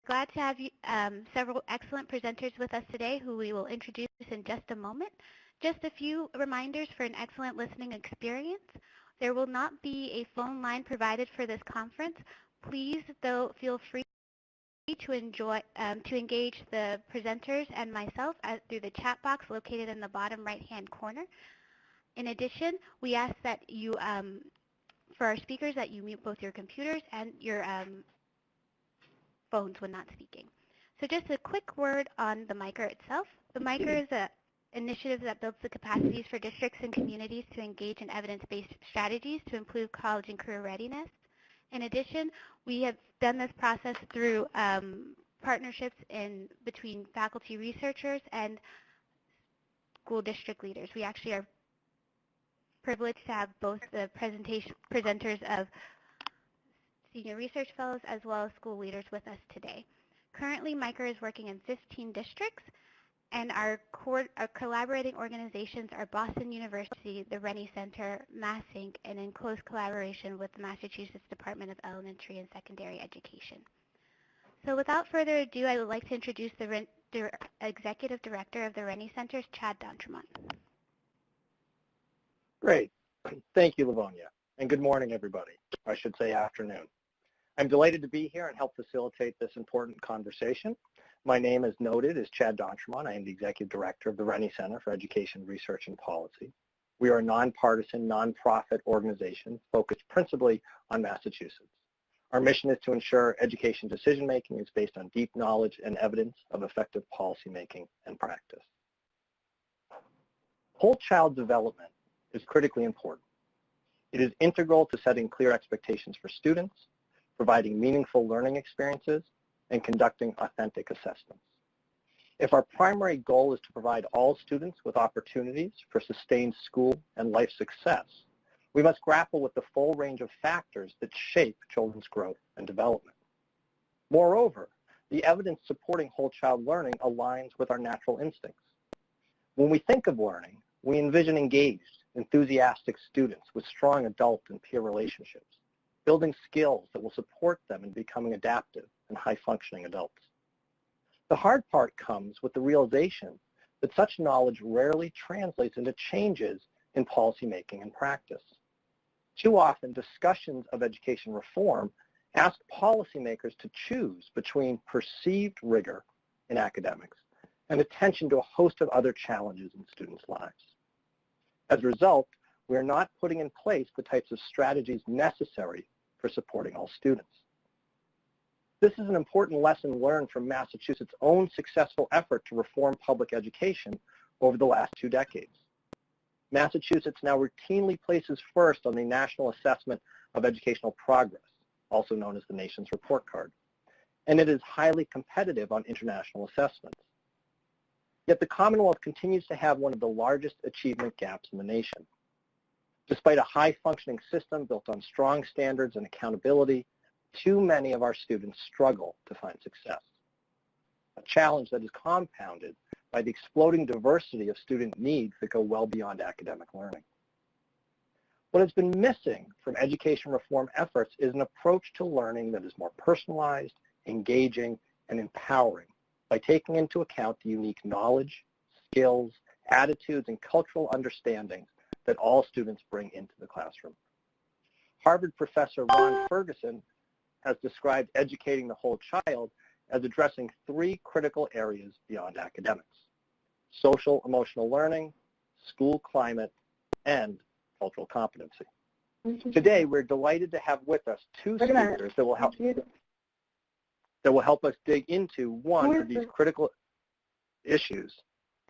glad to have several excellent presenters with us today who we will introduce in just a moment. Just a few reminders for an excellent listening experience. There will not be a phone line provided for this conference. Please, though, feel free to engage the presenters and myself through the chat box located in the bottom right-hand corner. In addition, we ask that you, for our speakers, that you mute both your computers and your phones when not speaking. So just a quick word on the MICCR itself. The MICCR is an initiative that builds the capacities for districts and communities to engage in evidence-based strategies to improve college and career readiness. In addition, we have done this process through partnerships between faculty researchers and school district leaders. We actually are privileged to have both the presenters of senior research fellows as well as school leaders with us today. Currently, MICCR is working in 15 districts, and our collaborating organizations are Boston University, the Rennie Center, MassInc, and in close collaboration with the Massachusetts Department of Elementary and Secondary Education. So without further ado, I would like to introduce the Executive Director of the Rennie Center, Chad D'Entremont. Great. Thank you, Livonia. And good morning, everybody. I should say afternoon. I'm delighted to be here and help facilitate this important conversation. My name, as noted, is Chad D'Entremont. I am the Executive Director of the Rennie Center for Education Research and Policy. We are a nonpartisan, nonprofit organization focused principally on Massachusetts. Our mission is to ensure education decision-making is based on deep knowledge and evidence of effective policymaking and practice. Whole child development is critically important. It is integral to setting clear expectations for students, providing meaningful learning experiences, and conducting authentic assessments. If our primary goal is to provide all students with opportunities for sustained school and life success, we must grapple with the full range of factors that shape children's growth and development. Moreover, the evidence supporting whole child learning aligns with our natural instincts. When we think of learning, we envision engaged, enthusiastic students with strong adult and peer relationships, building skills that will support them in becoming adaptive and high-functioning adults. The hard part comes with the realization that such knowledge rarely translates into changes in policymaking and practice. Too often, discussions of education reform ask policymakers to choose between perceived rigor in academics and attention to a host of other challenges in students' lives. As a result, we are not putting in place the types of strategies necessary for supporting all students. This is an important lesson learned from Massachusetts' own successful effort to reform public education over the last 2 decades. Massachusetts now routinely places first on the National Assessment of Educational Progress, also known as the nation's report card, and it is highly competitive on international assessments. Yet the Commonwealth continues to have one of the largest achievement gaps in the nation. Despite a high-functioning system built on strong standards and accountability, too many of our students struggle to find success, a challenge that is compounded by the exploding diversity of student needs that go well beyond academic learning. What has been missing from education reform efforts is an approach to learning that is more personalized, engaging, and empowering by taking into account the unique knowledge, skills, attitudes, and cultural understandings that all students bring into the classroom. Harvard professor Ron Ferguson has described educating the whole child as addressing 3 critical areas beyond academics: social emotional learning, school climate, and cultural competency. Today, we're delighted to have with us 2 speakers that will help us dig into one of these critical issues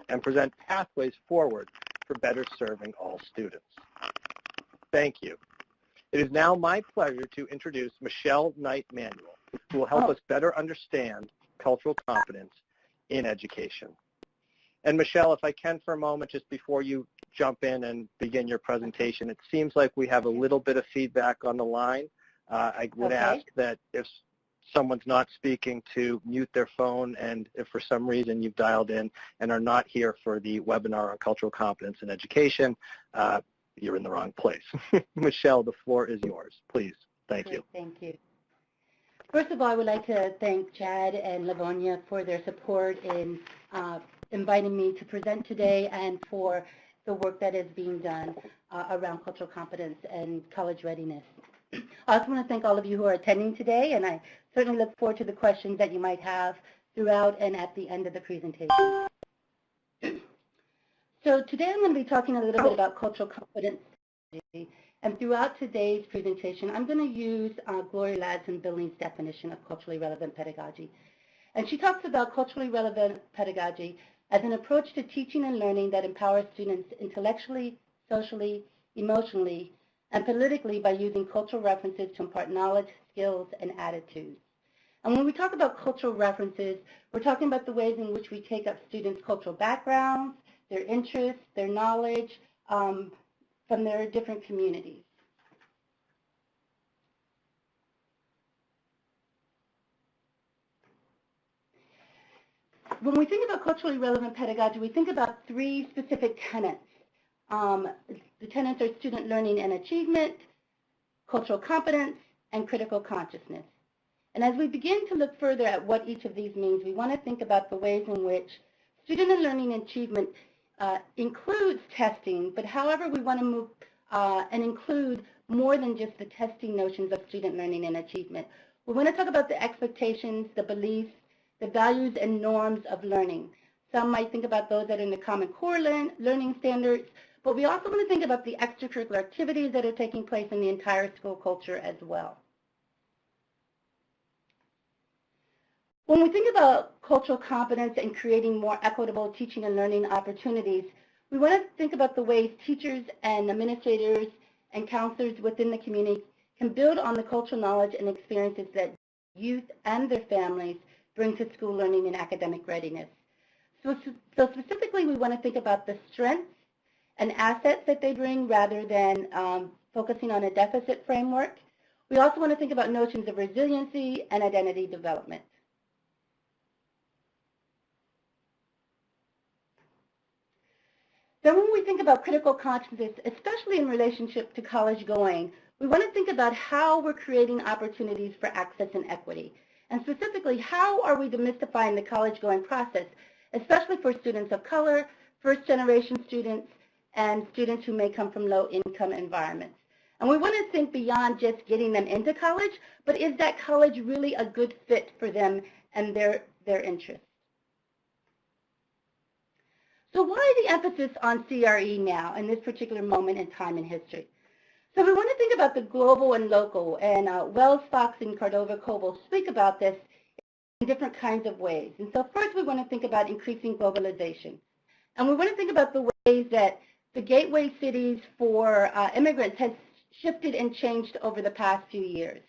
and present pathways forward for better serving all students. Thank you. It is now my pleasure to introduce Michelle Knight-Manuel, who will help us better understand cultural competence in education. And Michelle, if I can for a moment, just before you jump in and begin your presentation, it seems like we have a little bit of feedback on the line. I would ask that if someone's not speaking to mute their phone, and if for some reason you've dialed in and are not here for the webinar on cultural competence in education, you're in the wrong place. Michelle, the floor is yours. Please. Thank you. Thank you. First of all, I would like to thank Chad and Livonia for their support in inviting me to present today and for the work that is being done around cultural competence and college readiness. I also want to thank all of you who are attending today, and I certainly look forward to the questions that you might have throughout and at the end of the presentation. So today I'm going to be talking a little bit about cultural competence. And throughout today's presentation, I'm going to use Gloria Ladson-Billings' definition of culturally relevant pedagogy. And she talks about culturally relevant pedagogy as an approach to teaching and learning that empowers students intellectually, socially, emotionally, and politically by using cultural references to impart knowledge, skills, and attitudes. And when we talk about cultural references, we're talking about the ways in which we take up students' cultural backgrounds, their interests, their knowledge, from their different communities. When we think about culturally relevant pedagogy, we think about three specific tenets. The tenets are student learning and achievement, cultural competence, and critical consciousness. And as we begin to look further at what each of these means, we want to think about the ways in which student and learning and achievement includes testing, but however we want to move and include more than just the testing notions of student learning and achievement. We want to talk about the expectations, the beliefs, the values and norms of learning. Some might think about those that are in the Common Core learning standards, but we also want to think about the extracurricular activities that are taking place in the entire school culture as well. When we think about cultural competence and creating more equitable teaching and learning opportunities, we want to think about the ways teachers and administrators and counselors within the community can build on the cultural knowledge and experiences that youth and their families bring to school learning and academic readiness. So specifically, we want to think about the strengths and assets that they bring rather than focusing on a deficit framework. We also want to think about notions of resiliency and identity development. Then when we think about critical consciousness, especially in relationship to college going, we want to think about how we're creating opportunities for access and equity. And specifically, how are we demystifying the college going process, especially for students of color, first-generation students, and students who may come from low-income environments. And we want to think beyond just getting them into college, but is that college really a good fit for them and their interests? So why the emphasis on CRE now in this particular moment in time in history? So we want to think about the global and local, and Wells, Fox, and Cordova-Coble speak about this in different kinds of ways. And so first we want to think about increasing globalization. And we want to think about the ways that the gateway cities for immigrants has shifted and changed over the past few years.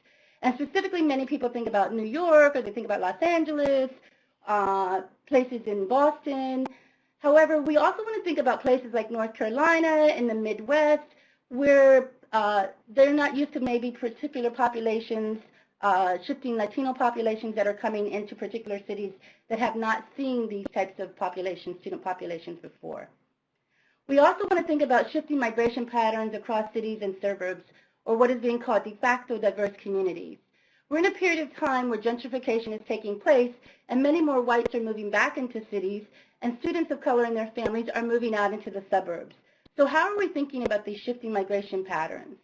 And specifically, many people think about New York, or they think about Los Angeles, places in Boston. However, we also want to think about places like North Carolina in the Midwest, where they're not used to maybe particular populations, shifting Latino populations that are coming into particular cities that have not seen these types of populations, student populations before. We also want to think about shifting migration patterns across cities and suburbs, or what is being called de facto diverse communities. We're in a period of time where gentrification is taking place, and many more whites are moving back into cities, and students of color and their families are moving out into the suburbs. So how are we thinking about these shifting migration patterns?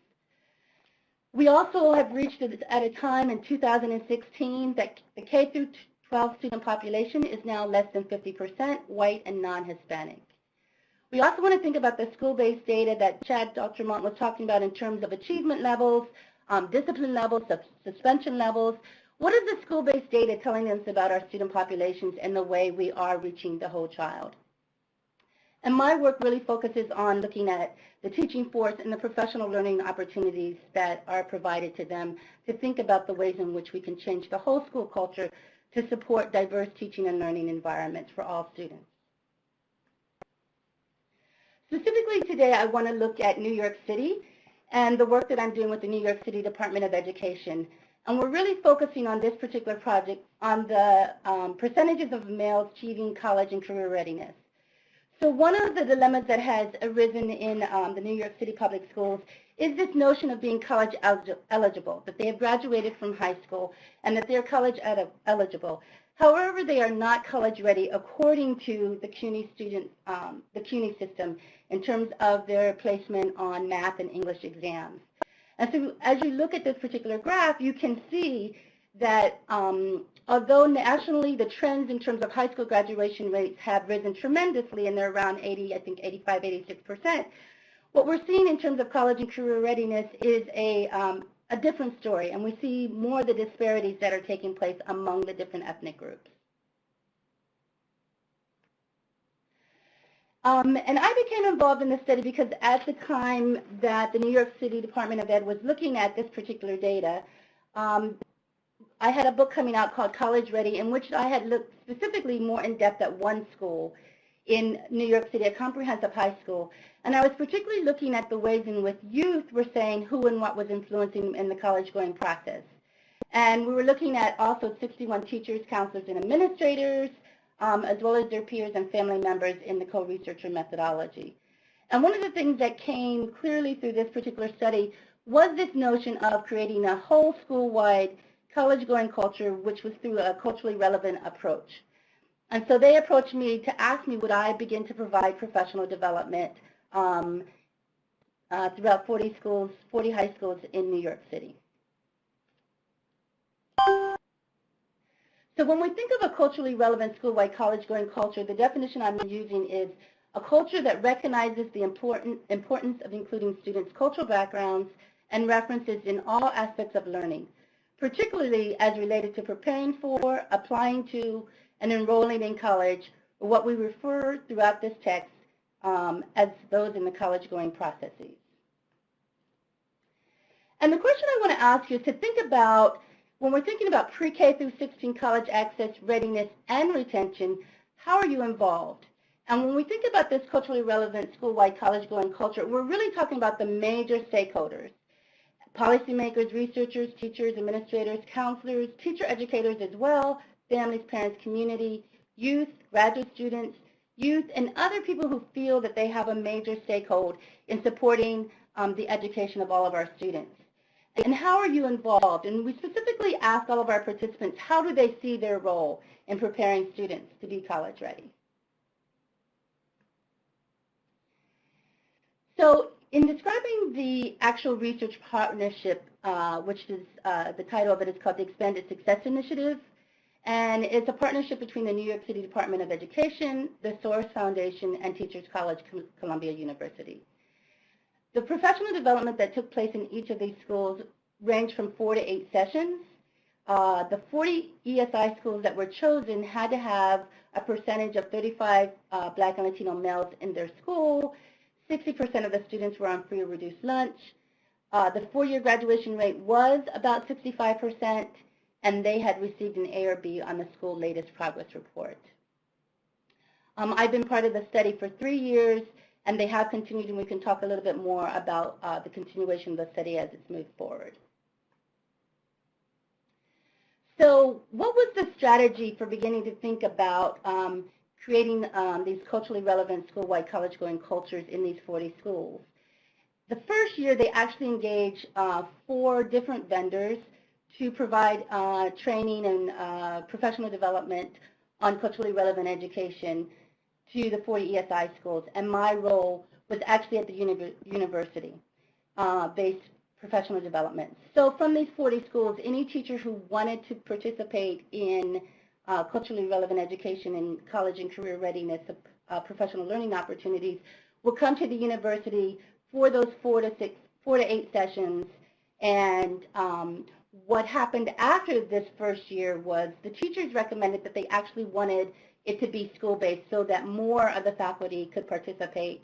We also have reached at a time in 2016 that the K-12 student population is now less than 50% white and non-Hispanic. We also want to think about the school-based data that Dr. Mont was talking about in terms of achievement levels, discipline levels, suspension levels. What is the school-based data telling us about our student populations and the way we are reaching the whole child? And my work really focuses on looking at the teaching force and the professional learning opportunities that are provided to them to think about the ways in which we can change the whole school culture to support diverse teaching and learning environments for all students. Specifically today, I want to look at New York City and the work that I'm doing with the New York City Department of Education. And we're really focusing on this particular project on the percentages of males achieving college and career readiness. So one of the dilemmas that has arisen in the New York City Public Schools is this notion of being college eligible, that they have graduated from high school and that they're college eligible. However, they are not college ready according to the CUNY the CUNY system in terms of their placement on math and English exams. And so as you look at this particular graph, you can see that although nationally the trends in terms of high school graduation rates have risen tremendously, and they're around 80, I think 85, 86%, what we're seeing in terms of college and career readiness is a different story, and we see more of the disparities that are taking place among the different ethnic groups. And I became involved in this study because at the time that the New York City Department of Ed was looking at this particular data, I had a book coming out called College Ready, in which I had looked specifically more in depth at one school in New York City, a comprehensive high school. And I was particularly looking at the ways in which youth were saying who and what was influencing in the college-going process. And we were looking at also 61 teachers, counselors, and administrators, as well as their peers and family members in the co-researcher methodology. And one of the things that came clearly through this particular study was this notion of creating a whole school-wide college-going culture, which was through a culturally relevant approach. And so they approached me to ask me would I begin to provide professional development throughout 40 schools, 40 high schools in New York City. So when we think of a culturally relevant school-wide college-going culture, the definition I'm using is a culture that recognizes the importance of including students' cultural backgrounds and references in all aspects of learning, particularly as related to preparing for, applying to, and enrolling in college, or what we refer throughout this text as those in the college-going processes. And the question I want to ask you is to think about, when we're thinking about pre-K through 16 college access, readiness, and retention, how are you involved? And when we think about this culturally relevant school-wide college-going culture, we're really talking about the major stakeholders: policymakers, researchers, teachers, administrators, counselors, teacher educators as well, families, parents, community, youth, graduate students, youth, and other people who feel that they have a major stakehold in supporting the education of all of our students. And how are you involved? And we specifically ask all of our participants, how do they see their role in preparing students to be college ready? So in describing the actual research partnership, which is the title of it is called the Expanded Success Initiative, and it's a partnership between the New York City Department of Education, the Source Foundation, and Teachers College, Columbia University. The professional development that took place in each of these schools ranged from 4 to 8 sessions. The 40 ESI schools that were chosen had to have a percentage of 35 Black and Latino males in their school. 60% of the students were on free or reduced lunch. The 4-year graduation rate was about 65%, and they had received an A or B on the school latest progress report. I've been part of the study for 3 years, and they have continued, and we can talk a little bit more about the continuation of the study as it's moved forward. So what was the strategy for beginning to think about creating these culturally relevant school-wide college-going cultures in these 40 schools? The first year, they actually engaged 4 different vendors to provide training and professional development on culturally relevant education to the 40 ESI schools, and my role was actually at the university-based professional development. So from these 40 schools, any teacher who wanted to participate in culturally relevant education and college and career readiness, professional learning opportunities, will come to the university for those 4 to 8 sessions. And what happened after this first year was the teachers recommended that they actually wanted it to be school-based so that more of the faculty could participate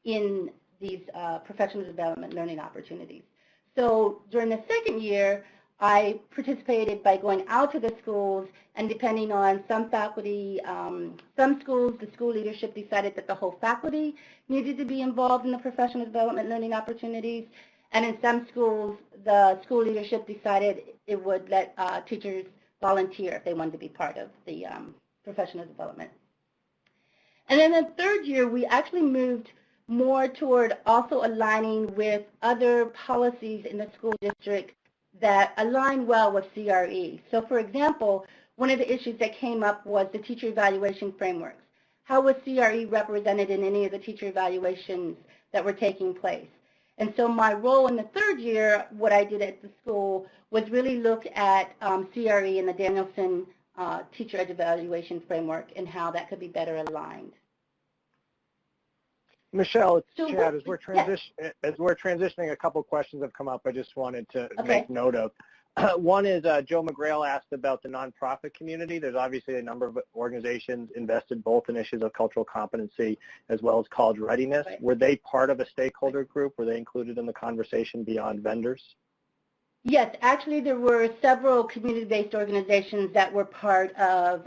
in these professional development learning opportunities. So during the second year, I participated by going out to the schools, and depending on some faculty, some schools, the school leadership decided that the whole faculty needed to be involved in the professional development learning opportunities, and in some schools, the school leadership decided it would let teachers volunteer if they wanted to be part of the professional development. And then the third year, we actually moved more toward also aligning with other policies in the school district that align well with CRE. So for example, one of the issues that came up was the teacher evaluation frameworks. How was CRE represented in any of the teacher evaluations that were taking place? And so my role in the third year, what I did at the school, was really look at CRE and the Danielson teacher evaluation framework and how that could be better aligned. Michelle, it's So Chad. As we're transitioning, a couple questions have come up I just wanted to make note of. One is Joe McGrail asked about the nonprofit community. There's obviously a number of organizations invested both in issues of cultural competency as well as college readiness. Right. Were they part of a stakeholder group? Were they included in the conversation beyond vendors? Yes, actually there were several community-based organizations that were part of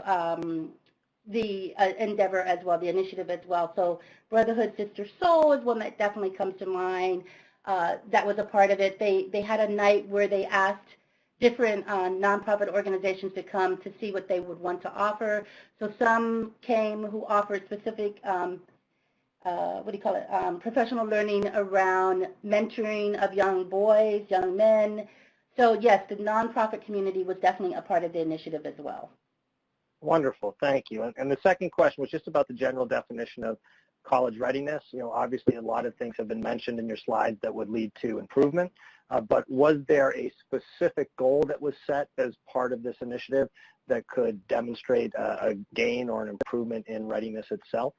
the endeavor as well, the initiative as well. So Brotherhood Sister Soul is one that definitely comes to mind. That was a part of it. They had a night where they asked different nonprofit organizations to come to see what they would want to offer. So some came who offered specific, professional learning around mentoring of young boys, young men. So yes, the nonprofit community was definitely a part of the initiative as well. Wonderful, thank you. And the second question was just about the general definition of college readiness. You know, obviously a lot of things have been mentioned in your slides that would lead to improvement, but was there a specific goal that was set as part of this initiative that could demonstrate a gain or an improvement in readiness itself?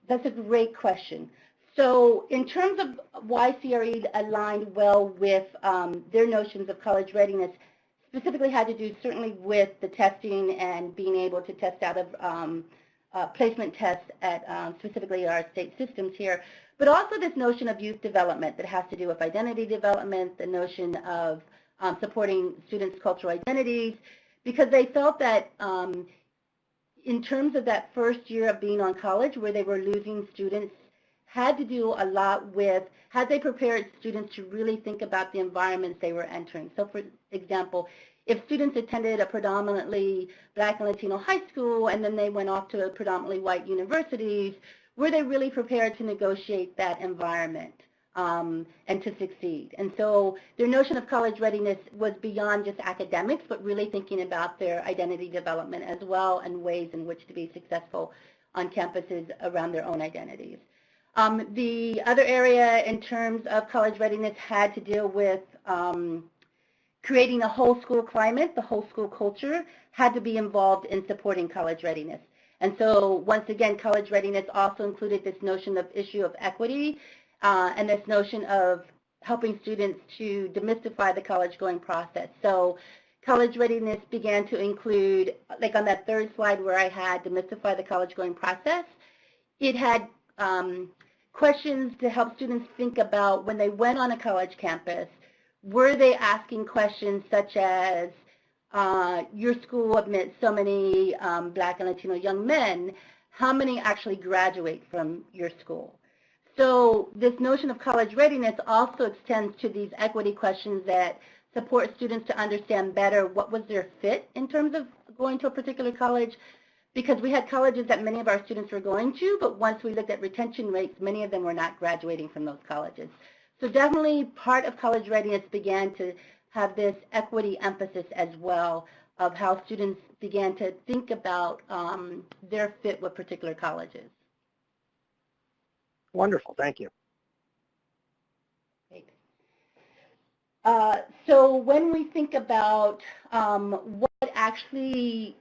That's a great question. So in terms of why CRE aligned well with their notions of college readiness, specifically had to do certainly with the testing and being able to test out of placement tests at specifically our state systems here, but also this notion of youth development that has to do with identity development, the notion of supporting students' cultural identities, because they felt that in terms of that first year of being on college where they were losing students, had to do a lot with, had they prepared students to really think about the environments they were entering. So for example, if students attended a predominantly Black and Latino high school and then they went off to a predominantly white universities, were they really prepared to negotiate that environment and to succeed? And so their notion of college readiness was beyond just academics, but really thinking about their identity development as well and ways in which to be successful on campuses around their own identities. The other area in terms of college readiness had to deal with creating a whole school climate, the whole school culture had to be involved in supporting college readiness. And so once again, college readiness also included this notion of issue of equity and this notion of helping students to demystify the college going process. So college readiness began to include, like on that third slide where I had demystify the college going process, it had questions to help students think about when they went on a college campus, were they asking questions such as, your school admits so many Black and Latino young men, how many actually graduate from your school? So this notion of college readiness also extends to these equity questions that support students to understand better what was their fit in terms of going to a particular college, because we had colleges that many of our students were going to, but once we looked at retention rates, many of them were not graduating from those colleges. So definitely part of college readiness began to have this equity emphasis as well of how students began to think about their fit with particular colleges. Wonderful, thank you. Great. So when we think about what actually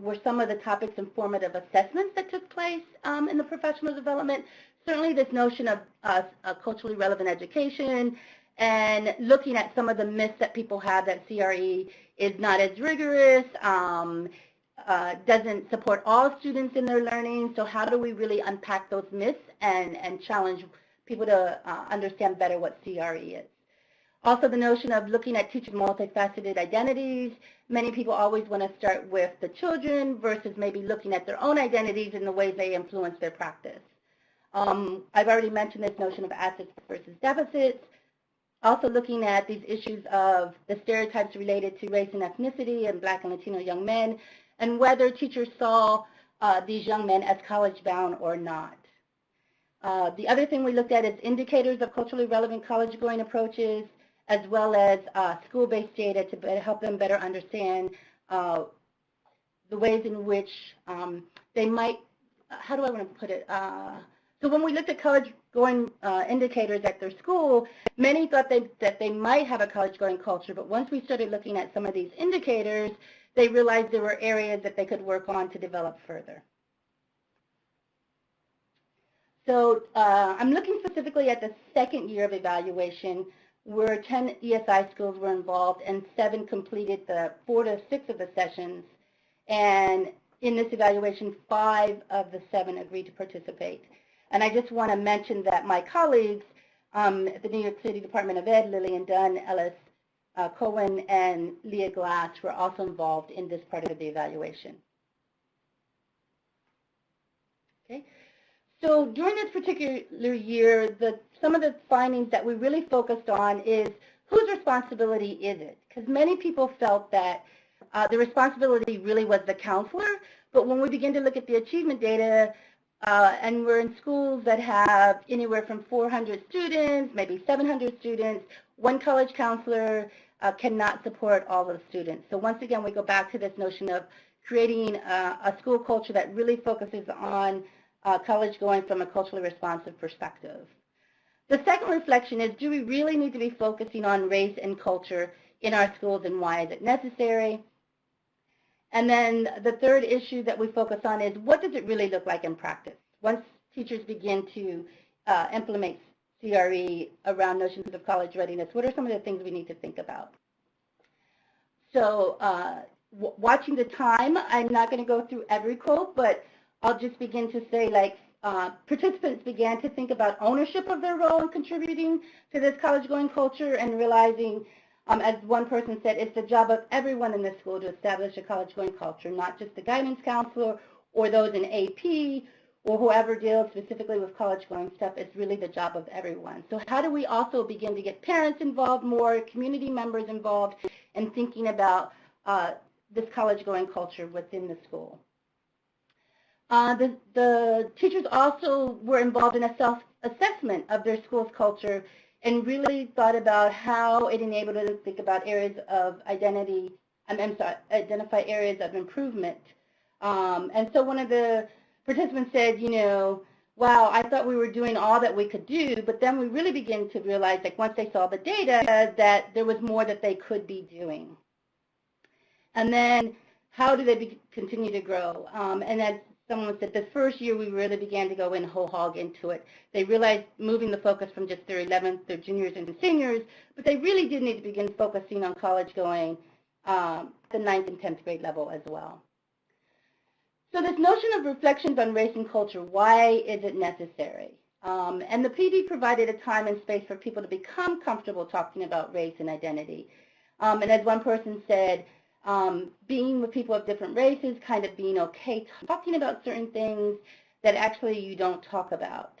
were some of the topics and formative assessments that took place in the professional development, certainly this notion of culturally relevant education and looking at some of the myths that people have that CRE is not as rigorous, doesn't support all students in their learning. So how do we really unpack those myths and challenge people to understand better what CRE is? Also the notion of looking at teaching multifaceted identities. Many people always want to start with the children versus maybe looking at their own identities and the ways they influence their practice. I've already mentioned this notion of assets versus deficits. Also looking at these issues of the stereotypes related to race and ethnicity and Black and Latino young men and whether teachers saw these young men as college bound or not. The other thing we looked at is indicators of culturally relevant college-going approaches, as well as school-based data to help them better understand the ways in which they might, how do I want to put it? So when we looked at college-going indicators at their school, many thought that they might have a college-going culture, but once we started looking at some of these indicators, they realized there were areas that they could work on to develop further. So I'm looking specifically at the second year of evaluation, where 10 ESI schools were involved and 7 completed the 4 to 6 of the sessions. And in this evaluation, 5 of the 7 agreed to participate. And I just want to mention that my colleagues at the New York City Department of Ed, Lillian Dunn, Ellis Cohen, and Leah Glass were also involved in this part of the evaluation. Okay. So during this particular year, some of the findings that we really focused on is whose responsibility is it? Because many people felt that the responsibility really was the counselor, but when we begin to look at the achievement data, and we're in schools that have anywhere from 400 students, maybe 700 students, one college counselor cannot support all of the students. So once again, we go back to this notion of creating a school culture that really focuses on college going from a culturally responsive perspective. The second reflection is, do we really need to be focusing on race and culture in our schools, and why is it necessary? And then the third issue that we focus on is, what does it really look like in practice? Once teachers begin to implement CRE around notions of college readiness, what are some of the things we need to think about? So watching the time, I'm not going to go through every quote, but I'll just begin to say, like, participants began to think about ownership of their role in contributing to this college-going culture, and realizing, as one person said, it's the job of everyone in the school to establish a college-going culture, not just the guidance counselor or those in AP or whoever deals specifically with college-going stuff. It's really the job of everyone. So how do we also begin to get parents involved more, community members involved, in thinking about this college-going culture within the school? The teachers also were involved in a self-assessment of their school's culture, and really thought about how it enabled them to think about areas of identify areas of improvement. And so one of the participants said, you know, wow, I thought we were doing all that we could do, but then we really began to realize, like, once they saw the data, that there was more that they could be doing. And then how do they continue to grow? And as someone said, the first year we really began to go in whole hog into it. They realized moving the focus from just their 11th, their juniors and seniors, but they really did need to begin focusing on college going at the 9th and 10th grade level as well. So this notion of reflections on race and culture, why is it necessary? And the PD provided a time and space for people to become comfortable talking about race and identity. And as one person said, being with people of different races, kind of being okay talking about certain things that actually you don't talk about.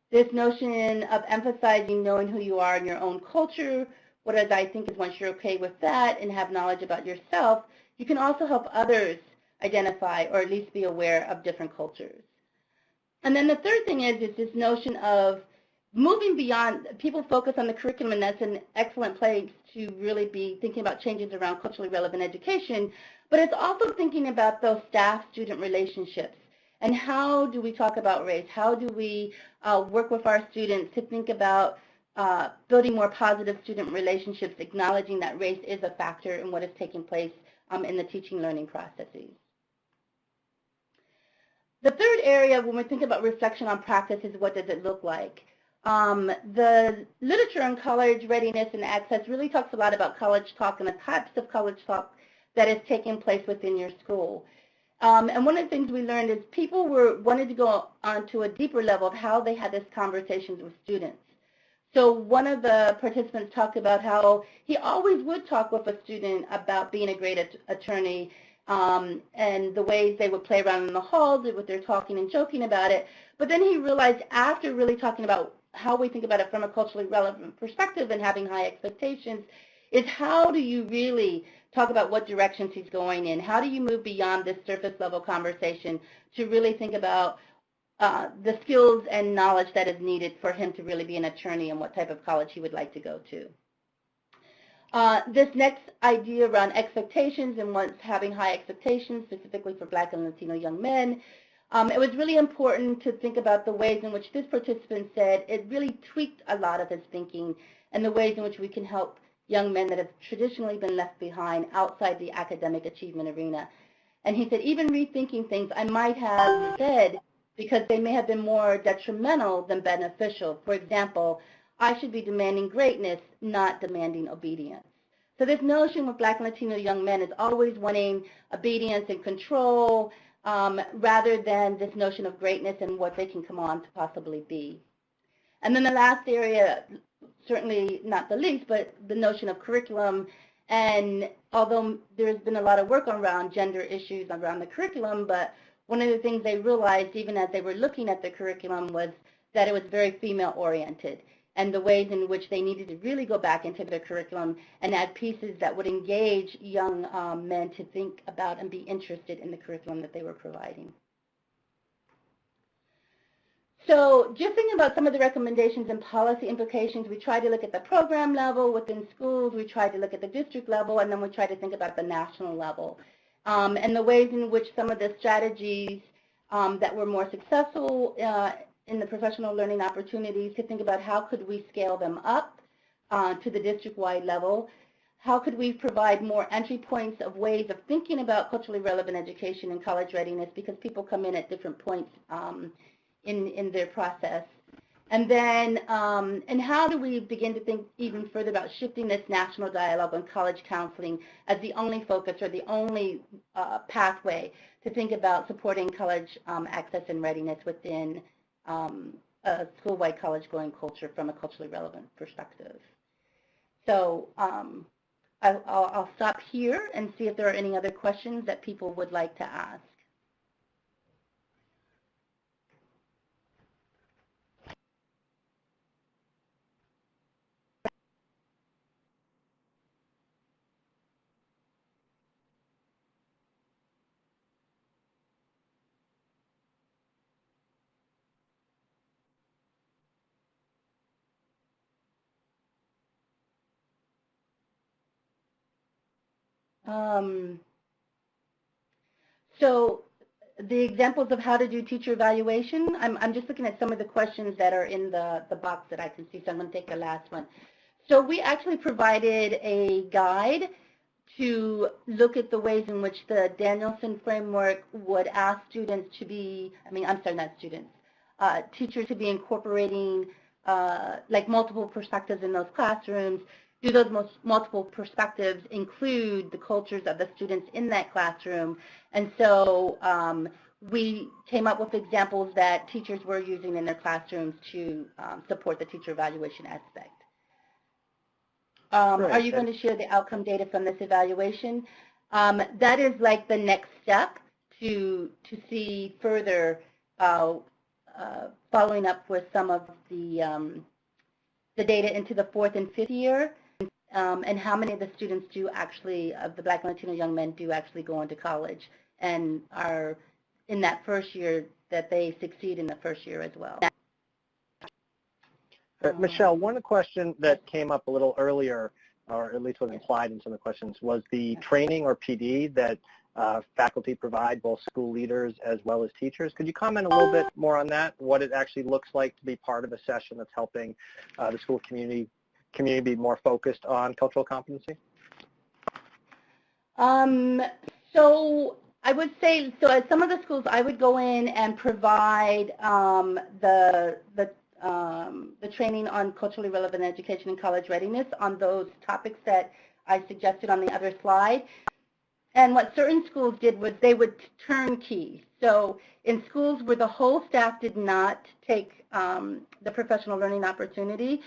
This notion of emphasizing knowing who you are in your own culture, what I think is, once you're okay with that and have knowledge about yourself, you can also help others identify or at least be aware of different cultures. And then the third thing is this notion of moving beyond. People focus on the curriculum, and that's an excellent place to really be thinking about changes around culturally relevant education, but it's also thinking about those staff-student relationships, and how do we talk about race? How do we work with our students to think about building more positive student relationships, acknowledging that race is a factor in what is taking place in the teaching learning processes. The third area when we think about reflection on practice is, what does it look like? The literature on college readiness and access really talks a lot about college talk and the types of college talk that is taking place within your school. And one of the things we learned is people wanted to go on to a deeper level of how they had these conversations with students. So one of the participants talked about how he always would talk with a student about being a great attorney, and the ways they would play around in the halls with their talking and joking about it. But then he realized, after really talking about how we think about it from a culturally relevant perspective and having high expectations, is how do you really talk about what directions he's going in? How do you move beyond this surface level conversation to really think about the skills and knowledge that is needed for him to really be an attorney and what type of college he would like to go to. This next idea around expectations and what's having high expectations, specifically for Black and Latino young men, it was really important to think about the ways in which this participant said it really tweaked a lot of his thinking and the ways in which we can help young men that have traditionally been left behind outside the academic achievement arena. And he said, even rethinking things I might have said because they may have been more detrimental than beneficial. For example, I should be demanding greatness, not demanding obedience. So this notion with Black and Latino young men is always wanting obedience and control rather than this notion of greatness and what they can come on to possibly be. And then the last area, certainly not the least, but the notion of curriculum. And although there's been a lot of work around gender issues around the curriculum, but one of the things they realized even as they were looking at the curriculum was that it was very female-oriented and the ways in which they needed to really go back into their curriculum and add pieces that would engage young men to think about and be interested in the curriculum that they were providing. So just thinking about some of the recommendations and policy implications, we try to look at the program level within schools, we try to look at the district level, and then we try to think about the national level. And the ways in which some of the strategies that were more successful in the professional learning opportunities, to think about how could we scale them up to the district-wide level. How could we provide more entry points of ways of thinking about culturally relevant education and college readiness, because people come in at different points in their process. And then, and how do we begin to think even further about shifting this national dialogue on college counseling as the only focus or the only pathway to think about supporting college access and readiness within a school-wide college-going culture from a culturally relevant perspective. So I'll stop here and see if there are any other questions that people would like to ask. So the examples of how to do teacher evaluation, I'm just looking at some of the questions that are in the box that I can see, so I'm going to take the last one. So we actually provided a guide to look at the ways in which the Danielson framework would ask students to be, teachers to be incorporating like multiple perspectives in those classrooms. Do those multiple perspectives include the cultures of the students in that classroom? And so we came up with examples that teachers were using in their classrooms to support the teacher evaluation aspect. Right. Are you going to share the outcome data from this evaluation? That is like the next step to see further following up with some of the data into the 4th and 5th year. And how many of the students do actually, of the Black and Latino young men, do actually go on to college and are in that first year, that they succeed in the first year as well. Michelle, one question that came up a little earlier, or at least was implied in some of the questions, was the training or PD that faculty provide, both school leaders as well as teachers. Could you comment a little bit more on that, what it actually looks like to be part of a session that's helping the school community be more focused on cultural competency? So I would say, so at some of the schools, I would go in and provide the training on culturally relevant education and college readiness on those topics that I suggested on the other slide. And what certain schools did was they would turnkey. So in schools where the whole staff did not take the professional learning opportunity,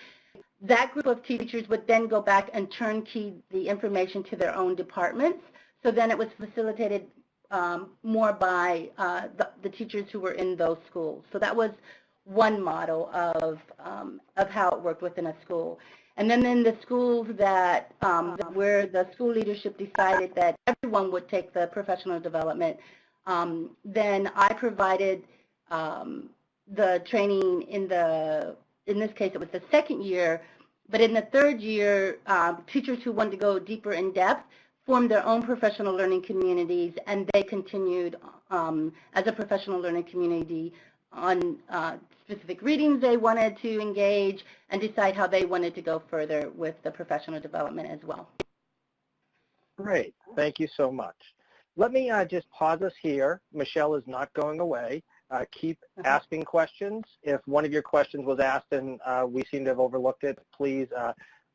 that group of teachers would then go back and turnkey the information to their own departments. So then it was facilitated more by the teachers who were in those schools. So that was one model of how it worked within a school. And then in the schools that where the school leadership decided that everyone would take the professional development, then I provided the training in this case, it was the second year, but in the third year, teachers who wanted to go deeper in depth formed their own professional learning communities, and they continued as a professional learning community on specific readings they wanted to engage and decide how they wanted to go further with the professional development as well. Great. Thank you so much. Let me just pause us here. Michelle is not going away. Keep asking questions. If one of your questions was asked and we seem to have overlooked it, please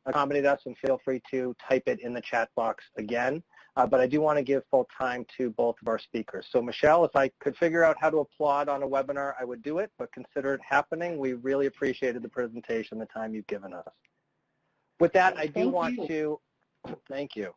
accommodate us and feel free to type it in the chat box again. But I do want to give full time to both of our speakers. So Michelle, if I could figure out how to applaud on a webinar, I would do it, but consider it happening. We really appreciated the presentation, the time you've given us. With that, I do want to, thank you.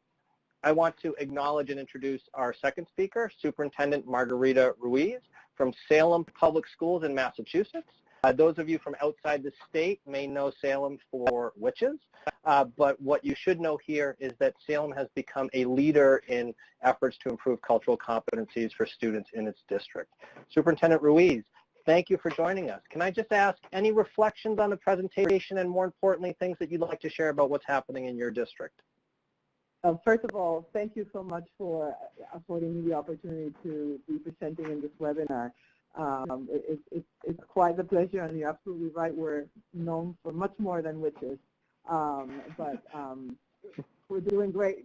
I want to acknowledge and introduce our second speaker, Superintendent Margarita Ruiz from Salem Public Schools in Massachusetts. Those of you from outside the state may know Salem for witches, but what you should know here is that Salem has become a leader in efforts to improve cultural competencies for students in its district. Superintendent Ruiz, thank you for joining us. Can I just ask any reflections on the presentation and more importantly, things that you'd like to share about what's happening in your district? First of all, thank you so much for affording me the opportunity to be presenting in this webinar. It's quite a pleasure, and you're absolutely right. We're known for much more than witches, but we're doing great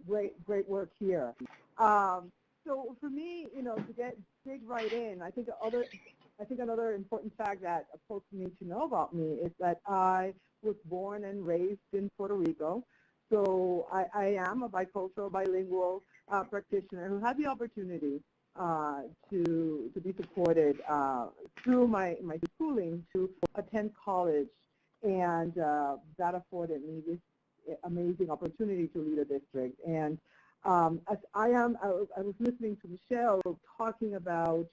work here. So for me, to dig right in, I think another important fact that folks need to know about me is that I was born and raised in Puerto Rico. So I am a bicultural, bilingual practitioner who had the opportunity to be supported through my schooling to attend college, and that afforded me this amazing opportunity to lead a district. And as I was listening to Michelle talking about,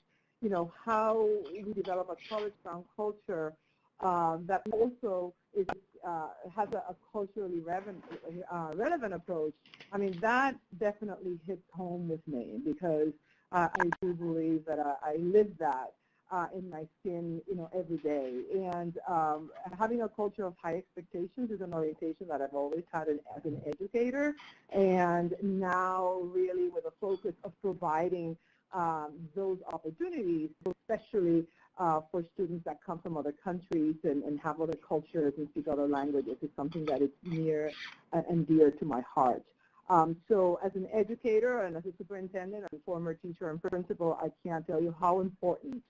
how we develop a college-bound culture that also has a culturally relevant approach. I mean, that definitely hits home with me because I do believe that I live that in my skin, every day. And having a culture of high expectations is an orientation that I've always had as an educator, and now really with a focus of providing those opportunities, especially for students that come from other countries and have other cultures and speak other languages, is something that is near and dear to my heart. So as an educator and as a superintendent and former teacher and principal, I can't tell you how important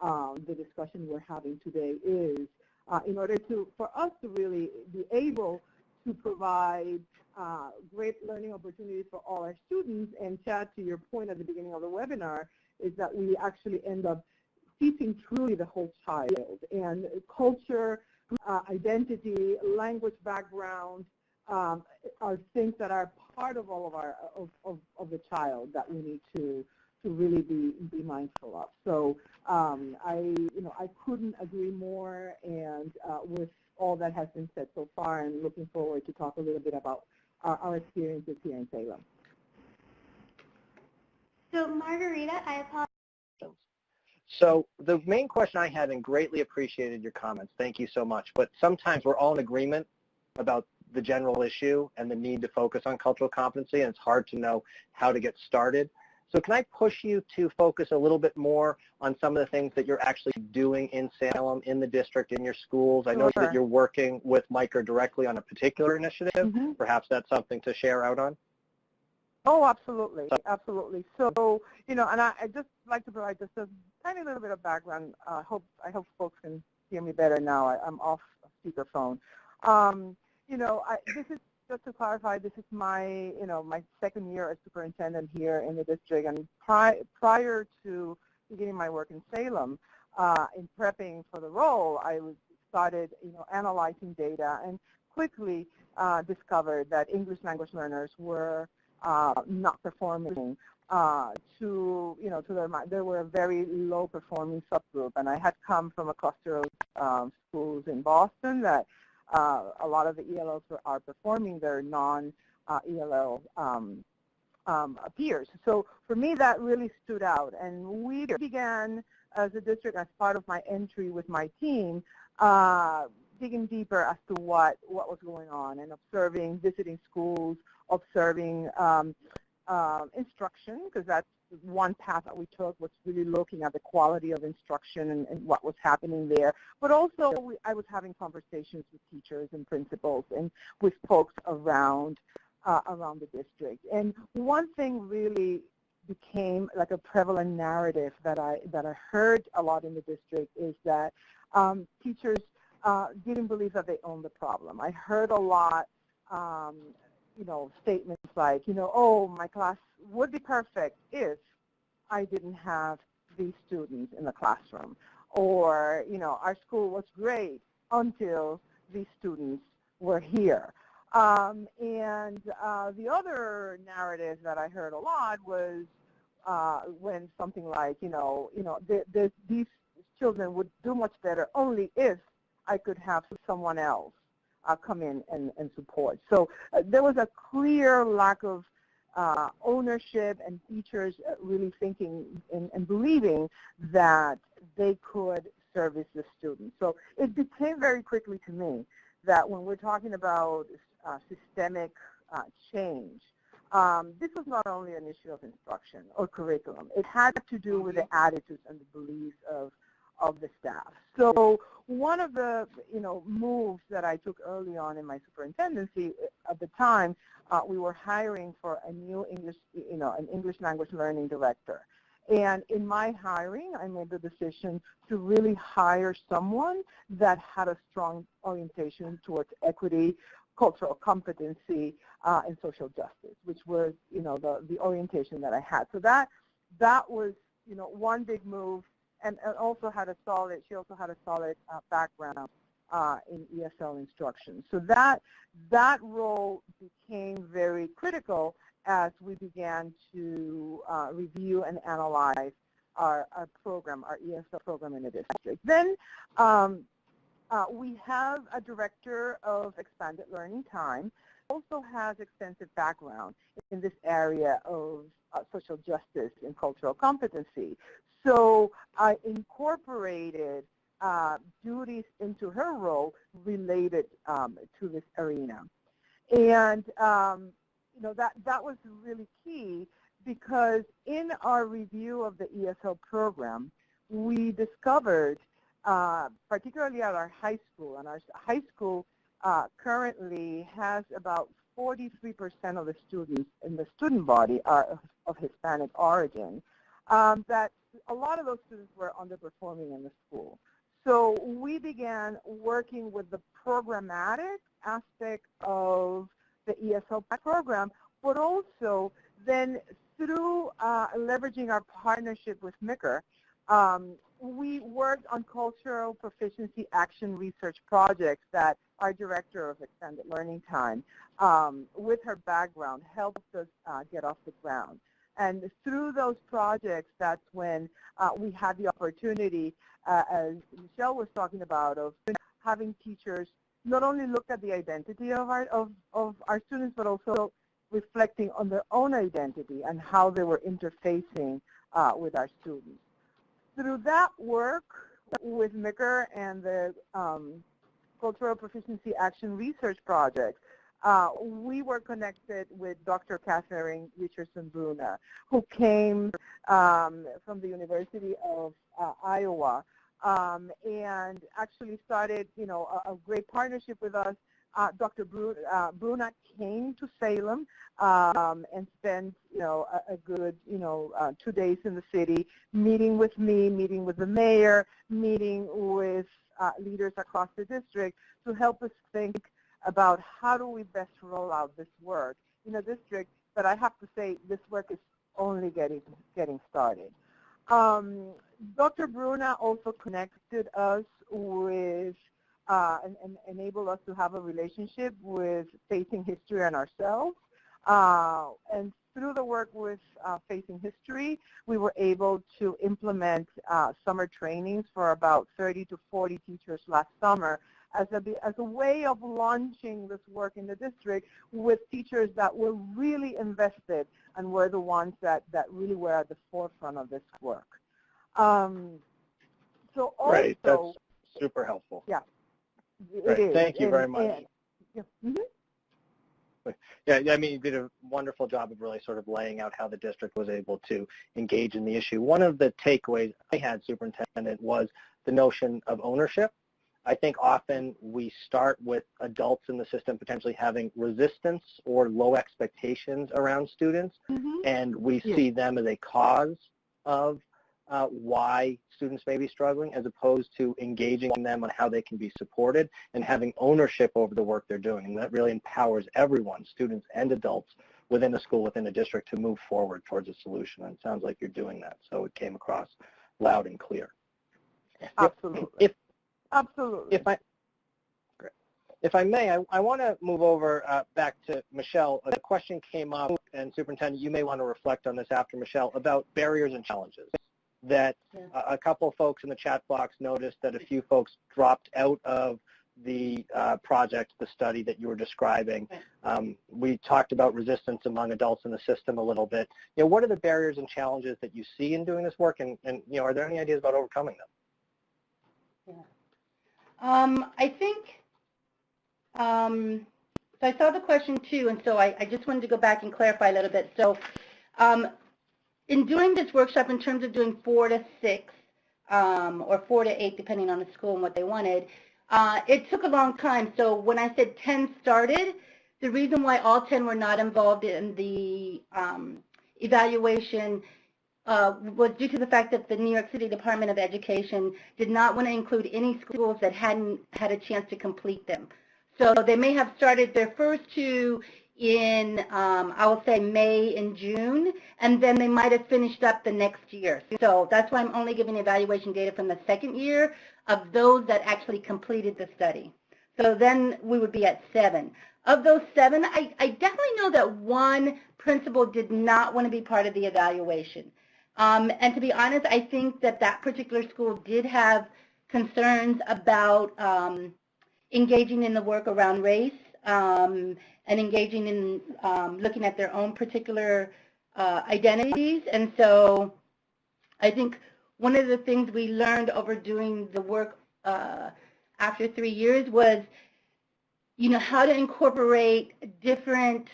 the discussion we're having today is in order for us to really be able to provide great learning opportunities for all our students. And Chad, to your point at the beginning of the webinar, is that we actually end up teaching truly the whole child. And culture, identity, language background are things that are part of all of our of the child that we need to really be mindful of. So I couldn't agree more, and with all that has been said so far, and looking forward to talk a little bit about our experiences here in Salem. So Margarita, I apologize. So the main question I had, and greatly appreciated your comments, thank you so much, but sometimes we're all in agreement about the general issue and the need to focus on cultural competency, and it's hard to know how to get started. So can I push you to focus a little bit more on some of the things that you're actually doing in Salem, in the district, in your schools? I know that you're working with MICCR directly on a particular initiative. Mm-hmm. Perhaps that's something to share out on? Oh, absolutely, absolutely. So, and I just like to provide just a tiny little bit of background. I hope folks can hear me better now. I'm off speakerphone. This is, just to clarify, this is my, my second year as superintendent here in the district. And prior to beginning my work in Salem, in prepping for the role, I started, analyzing data and quickly discovered that English language learners were not performing there were a very low performing subgroup, and I had come from a cluster of schools in Boston that a lot of the ELLs are performing their non-ELL peers. So for me, that really stood out. And we began as a district, as part of my entry with my team, digging deeper as to what was going on and observing, visiting schools, observing instruction, because that's one path that we took, was really looking at the quality of instruction and what was happening there. But also I was having conversations with teachers and principals and with folks around the district. And one thing really became like a prevalent narrative that I heard a lot in the district is that teachers didn't believe that they owned the problem. I heard a lot, statements like, oh, my class would be perfect if I didn't have these students in the classroom. Or, our school was great until these students were here. And the other narrative that I heard a lot was when something like, these children would do much better only if I could have someone else come in and support. So there was a clear lack of ownership and teachers really thinking and believing that they could service the students. So it became very quickly to me that when we're talking about systemic change, this was not only an issue of instruction or curriculum. It had to do with the attitudes and the beliefs of the staff. So one of the moves that I took early on in my superintendency, at the time, we were hiring for a new an English language learning director. And in my hiring, I made the decision to really hire someone that had a strong orientation towards equity, cultural competency, and social justice, which was the orientation that I had. So that was one big move. And also had she also had a solid background in ESL instruction. So that role became very critical as we began to review and analyze our program, our ESL program in the district. Then we have a director of expanded learning time, also has extensive background in this area of social justice and cultural competency. So I incorporated duties into her role related to this arena. And that was really key, because in our review of the ESL program, we discovered, particularly at our high school, and our high school currently has about 43% of the students in the student body are of Hispanic origin, that a lot of those students were underperforming in the school. So we began working with the programmatic aspect of the ESL program, but also then through leveraging our partnership with MICCR, we worked on cultural proficiency action research projects that our director of extended learning time, with her background, helped us get off the ground. And through those projects, that's when we had the opportunity, as Michelle was talking about, of having teachers not only look at the identity of our students, but also reflecting on their own identity and how they were interfacing with our students. Through that work with MICCR and the Cultural Proficiency Action Research Project, we were connected with Dr. Catherine Richardson-Bruna, who came from the University of Iowa, and actually started, a great partnership with us. Dr. Bruna came to Salem and spent, a good, 2 days in the city, meeting with me, meeting with the mayor, meeting with leaders across the district to help us think about how do we best roll out this work in a district. But I have to say, this work is only getting started. Dr. Bruna also connected us with and enabled us to have a relationship with Facing History and ourselves. And through the work with Facing History, we were able to implement summer trainings for about 30 to 40 teachers last summer as a way of launching this work in the district with teachers that were really invested and were the ones that really were at the forefront of this work. So also, right, that's super helpful. Yeah, Right. it is. Thank you very much. Yeah. Mm-hmm. Yeah, I mean, you did a wonderful job of really sort of laying out how the district was able to engage in the issue. One of the takeaways I had, Superintendent, was the notion of ownership. I think often we start with adults in the system potentially having resistance or low expectations around students, and we see them as a cause of why students may be struggling, as opposed to engaging them on how they can be supported and having ownership over the work they're doing. And that really empowers everyone, students and adults, within a school, within a district, to move forward towards a solution. And it sounds like you're doing that. So it came across loud and clear. Absolutely. Absolutely. If I may, I want to move over back to Michelle. A question came up, and Superintendent, you may want to reflect on this after Michelle, about barriers and challenges. That a couple of folks in the chat box noticed that a few folks dropped out of the project, the study that you were describing. We talked about resistance among adults in the system a little bit. You know, what are the barriers and challenges that you see in doing this work, and you know, are there any ideas about overcoming them? I think, so I saw the question too, and so I just wanted to go back and clarify a little bit. So in doing this workshop, in terms of doing 4 to 6 or 4 to 8, depending on the school and what they wanted, it took a long time. So when I said 10 started, the reason why all 10 were not involved in the evaluation was due to the fact that the New York City Department of Education did not want to include any schools that hadn't had a chance to complete them. So they may have started their first 2 in, I will say, May and June, and then they might have finished up the next year. So that's why I'm only giving evaluation data from the second year of those that actually completed the study. So then we would be at 7. Of those 7, I definitely know that one principal did not want to be part of the evaluation. And to be honest, I think that that particular school did have concerns about engaging in the work around race and engaging in looking at their own particular identities. And so I think one of the things we learned over doing the work after 3 years was, you know, how to incorporate different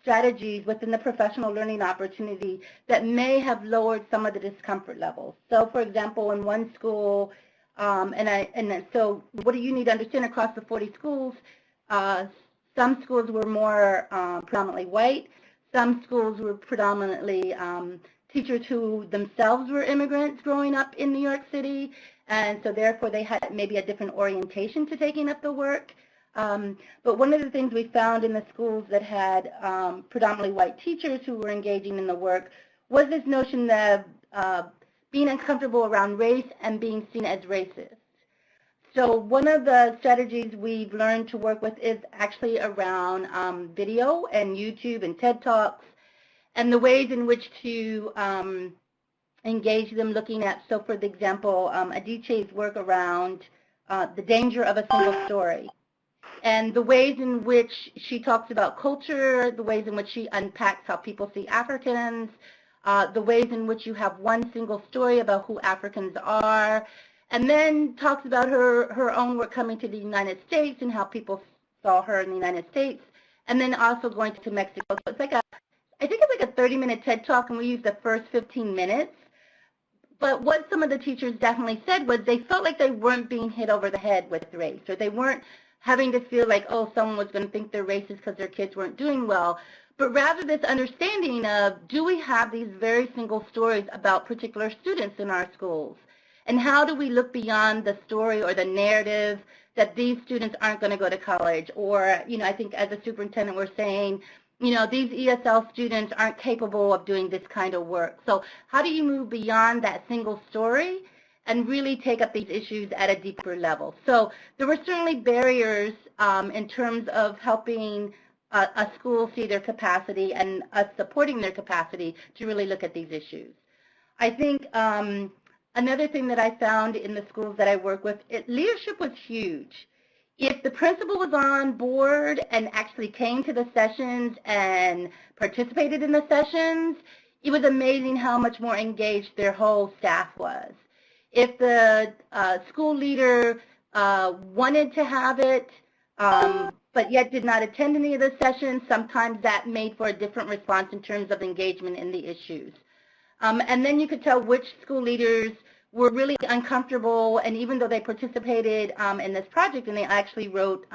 strategies within the professional learning opportunity that may have lowered some of the discomfort levels. So, for example, in one school, so what do you need to understand across the 40 schools? Some schools were more predominantly white. Some schools were predominantly teachers who themselves were immigrants growing up in New York City, and so therefore they had maybe a different orientation to taking up the work. But one of the things we found in the schools that had predominantly white teachers who were engaging in the work was this notion of being uncomfortable around race and being seen as racist. So one of the strategies we've learned to work with is actually around video and YouTube and TED Talks, and the ways in which to engage them, looking at, so for example, Adichie's work around the danger of a single story, and the ways in which she talks about culture, the ways in which she unpacks how people see Africans, the ways in which you have one single story about who Africans are, and then talks about her own work coming to the United States and how people saw her in the United States, and then also going to Mexico. So it's like I think it's like a 30-minute TED Talk, and we used the first 15 minutes. But what some of the teachers definitely said was they felt like they weren't being hit over the head with race, or they weren't having to feel like, oh, someone was going to think they're racist because their kids weren't doing well, but rather this understanding of, do we have these very single stories about particular students in our schools? And how do we look beyond the story or the narrative that these students aren't going to go to college? Or, you know, I think as a superintendent we're saying, you know, these ESL students aren't capable of doing this kind of work. So how do you move beyond that single story and really take up these issues at a deeper level? So there were certainly barriers in terms of helping a school see their capacity and us supporting their capacity to really look at these issues. I think another thing that I found in the schools that I work with, leadership was huge. If the principal was on board and actually came to the sessions and participated in the sessions, it was amazing how much more engaged their whole staff was. If the school leader wanted to have it, but yet did not attend any of the sessions, sometimes that made for a different response in terms of engagement in the issues. And then you could tell which school leaders were really uncomfortable, and even though they participated in this project and they actually wrote,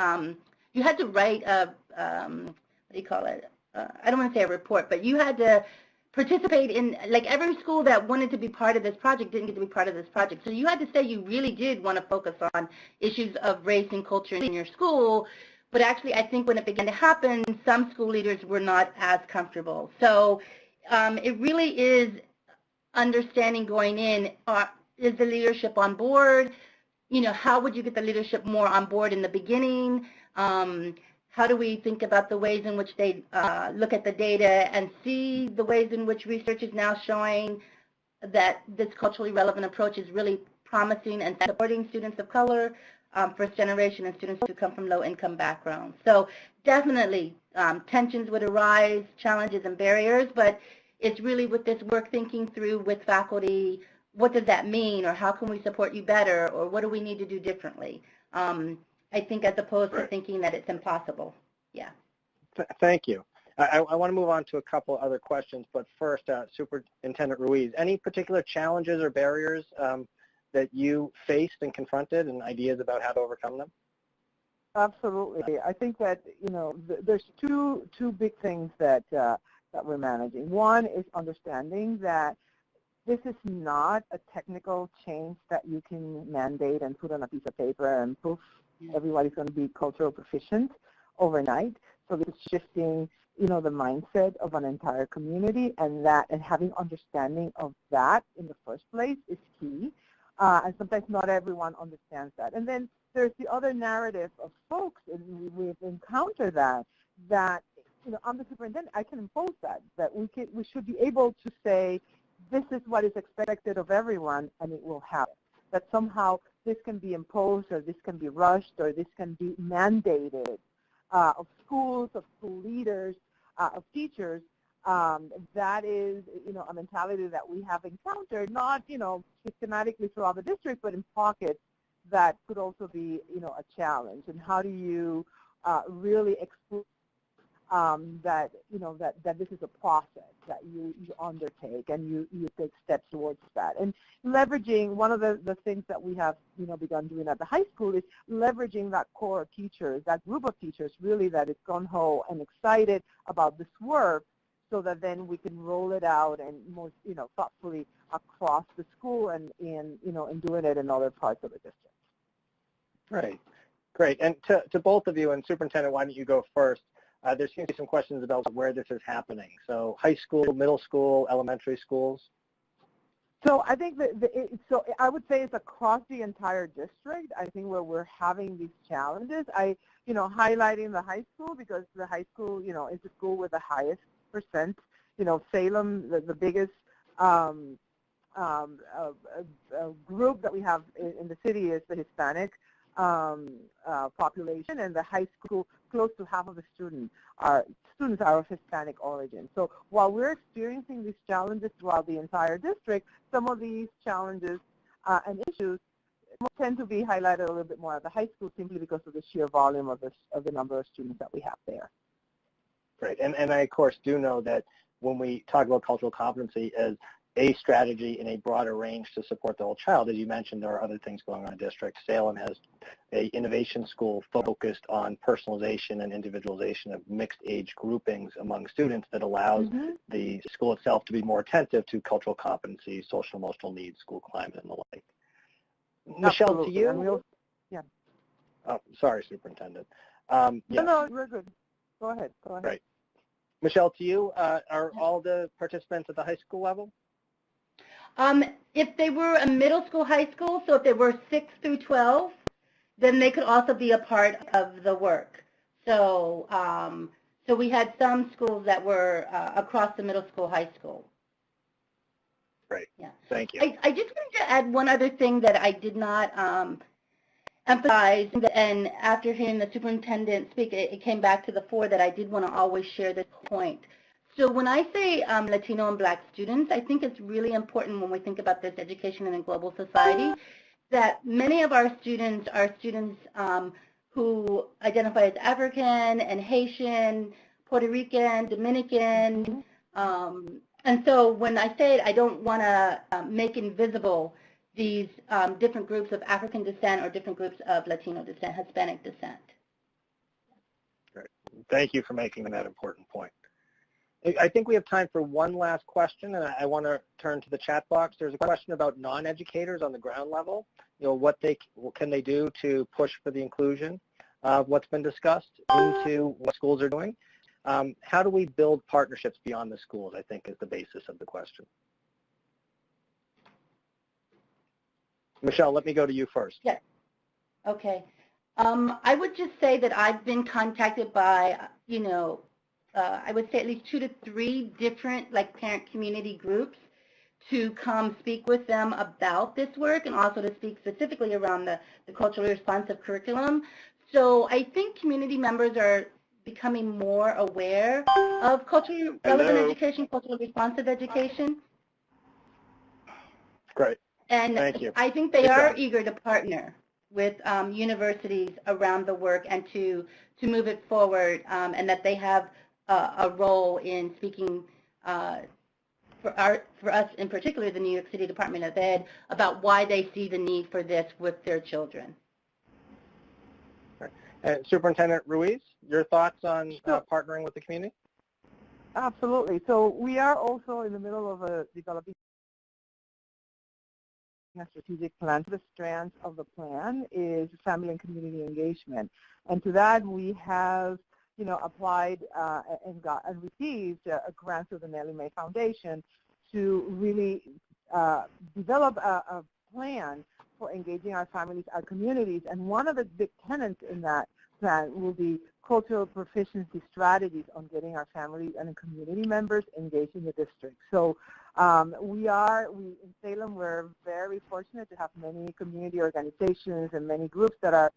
you had to write a, what do you call it? I don't want to say a report, but you had to participate in, like every school that wanted to be part of this project didn't get to be part of this project. So you had to say you really did want to focus on issues of race and culture in your school, but actually I think when it began to happen, some school leaders were not as comfortable. So it really is understanding going in, is the leadership on board? You know, how would you get the leadership more on board in the beginning? How do we think about the ways in which they look at the data and see the ways in which research is now showing that this culturally relevant approach is really promising and supporting students of color, first generation, and students who come from low income backgrounds. So definitely tensions would arise, challenges and barriers, but it's really with this work thinking through with faculty, what does that mean, or how can we support you better, or what do we need to do differently? I think as opposed to thinking that it's impossible. Yeah. Thank you. I want to move on to a couple other questions, but first, Superintendent Ruiz, any particular challenges or barriers that you faced and confronted, and ideas about how to overcome them? Absolutely. I think that, you know, there's two big things that we're managing. One is understanding that this is not a technical change that you can mandate and put on a piece of paper and poof, everybody's going to be cultural proficient overnight. So this is shifting, you know, the mindset of an entire community, and having understanding of that in the first place is key. And sometimes not everyone understands that. And then there's the other narrative of folks, and we've encountered that, you know, I'm the superintendent, I can impose that we should be able to say, this is what is expected of everyone, and it will happen. That somehow this can be imposed, or this can be rushed, or this can be mandated of schools, of school leaders, of teachers. That is, you know, a mentality that we have encountered, not, you know, systematically throughout the district, but in pockets that could also be, you know, a challenge. And how do you really explore that, you know, that this is a process that you undertake, and you take steps towards that. And leveraging, one of the things that we have, you know, begun doing at the high school is leveraging that core of teachers, that group of teachers really that is gung-ho and excited about this work, so that then we can roll it out and most, you know, thoughtfully across the school and you know, and doing it in other parts of the district. Right. Great. And to both of you, and Superintendent, why don't you go first? There seems to be some questions about where this is happening. So high school, middle school, elementary schools? So I think so I would say it's across the entire district. I think where we're having these challenges, you know, highlighting the high school, because the high school, you know, is the school with the highest percent. You know, Salem, the biggest group that we have in the city is the Hispanic population, and the high school, close to half of the students are of Hispanic origin. So while we're experiencing these challenges throughout the entire district, some of these challenges and issues tend to be highlighted a little bit more at the high school, simply because of the sheer volume of the number of students that we have there. Great. And I, of course, do know that when we talk about cultural competency as a strategy in a broader range to support the whole child, as you mentioned, there are other things going on in the district. Salem has an innovation school focused on personalization and individualization of mixed age groupings among students that allows the school itself to be more attentive to cultural competencies, social emotional needs, school climate, and the like. Michelle, to you? Yeah. Oh, sorry, Superintendent. Yes. No, we're good. Go ahead. Right. Michelle, to you, are all the participants at the high school level? If they were a middle school, high school, so if they were 6 through 12, then they could also be a part of the work. So, so we had some schools that were across the middle school, high school. Great. Yeah. Thank you. I just wanted to add one other thing that I did not emphasize, and after hearing the superintendent speak, it came back to the fore that I did want to always share this point. So when I say Latino and Black students, I think it's really important when we think about this education in a global society that many of our students are students who identify as African and Haitian, Puerto Rican, Dominican, and so when I say it, I don't want to make invisible these different groups of African descent or different groups of Latino descent, Hispanic descent. Great. Thank you for making that important point. I think we have time for one last question, and I want to turn to the chat box. There's a question about non-educators on the ground level. What can they do to push for the inclusion of what's been discussed into what schools are doing? How do we build partnerships beyond the schools, I think, is the basis of the question. Michelle, let me go to you first. Yes. Okay. I would just say that I've been contacted by, I would say at least 2 to 3 different parent community groups to come speak with them about this work and also to speak specifically around the culturally responsive curriculum. So I think community members are becoming more aware of culturally relevant education, culturally responsive education. Great. And thank you. I think they are eager to partner with universities around the work and to move it forward, and that they have a role in speaking for us in particular, the New York City Department of Ed, about why they see the need for this with their children. And Superintendent Ruiz, your thoughts on partnering with the community? Absolutely. So we are also in the middle of developing a strategic plan. The strands of the plan is family and community engagement, and to that we have, applied and received a grant through the Nellie Mae Foundation to really develop a plan for engaging our families, our communities, and one of the big tenets in that plan will be cultural proficiency strategies on getting our family and community members engaged in the district. So we in Salem, we're very fortunate to have many community organizations and many groups that are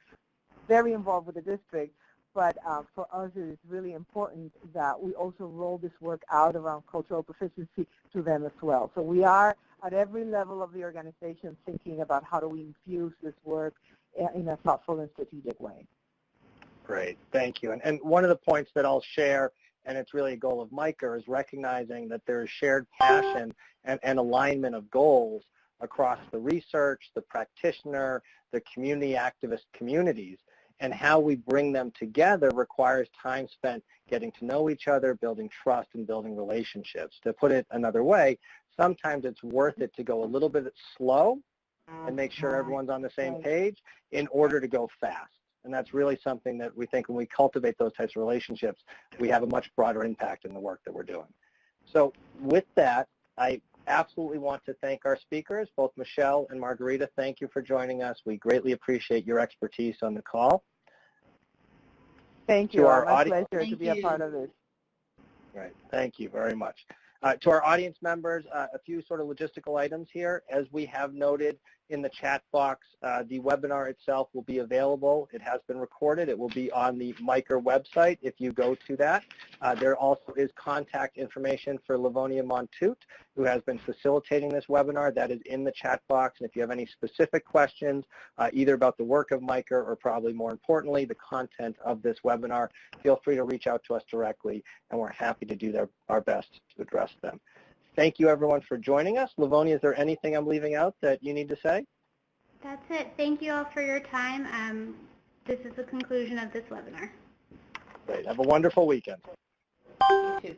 very involved with the district. But for us, it is really important that we also roll this work out around cultural proficiency to them as well. So we are at every level of the organization thinking about how do we infuse this work in a thoughtful and strategic way. Great, thank you. And one of the points that I'll share, and it's really a goal of MICCR, is recognizing that there is shared passion and alignment of goals across the research, the practitioner, the community activist communities, and how we bring them together requires time spent getting to know each other, building trust, and building relationships. To put it another way, sometimes it's worth it to go a little bit slow and make sure everyone's on the same page in order to go fast. And that's really something that we think when we cultivate those types of relationships, we have a much broader impact in the work that we're doing. So with that, I absolutely want to thank our speakers, both Michelle and Margarita. Thank you for joining us. We greatly appreciate your expertise on the call. Thank you. My pleasure to be a part of this. Right. Thank you very much. To our audience members, a few sort of logistical items here. As we have noted in the chat box, the webinar itself will be available. It has been recorded. It will be on the MICCR website if you go to that. There also is contact information for Livonia Montoute, who has been facilitating this webinar. That is in the chat box. And if you have any specific questions, either about the work of MICCR or probably more importantly, the content of this webinar, feel free to reach out to us directly, and we're happy to do our best to address them. Thank you, everyone, for joining us. Livonia, is there anything I'm leaving out that you need to say? That's it. Thank you all for your time. This is the conclusion of this webinar. Great. Have a wonderful weekend. You too.